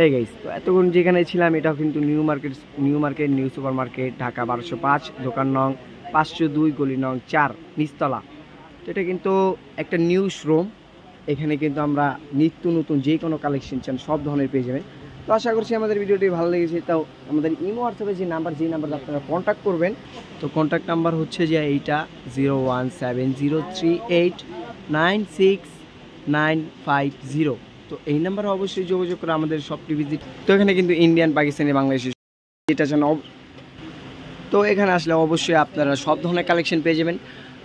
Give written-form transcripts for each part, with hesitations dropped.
এই গাইস, তো এতক্ষণ যেখানে ছিলাম এটাও কিন্তু new market new super market, Dhaka 1205, দোকান নং 502, গলি নং 4, নিচতলা। তো এটা কিন্তু একটা নিউ শোরুম। এখানে কিন্তু আমরা নিত্য নতুন যে কোনো কালেকশন চান সব ধরনের পেয়ে যাবেন। তো আশা করছি আমাদের ভিডিওটি ভালো লেগেছে। তাও আমাদের ইমো হোয়াটসঅ্যাপে যে নাম্বার আপনারা কন্ট্যাক্ট করবেন, তো কন্ট্যাক্ট নাম্বার হচ্ছে যে এইটা 01703896950। তো এই নাম্বারে অবশ্যই যোগাযোগ করে আমাদের শপটি ভিজিট। তো এখানে কিন্তু ইন্ডিয়ান, পাকিস্তানি, বাংলাদেশি এটা যেন, তো এখানে আসলে অবশ্যই আপনারা সব ধরনের কালেকশন পেয়ে যাবেন।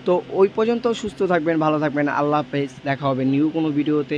তো ওই পর্যন্ত সুস্থ থাকবেন, ভালো থাকবেন, আল্লাহ হাফেজ। দেখা হবে নিউ কোনো ভিডিওতে।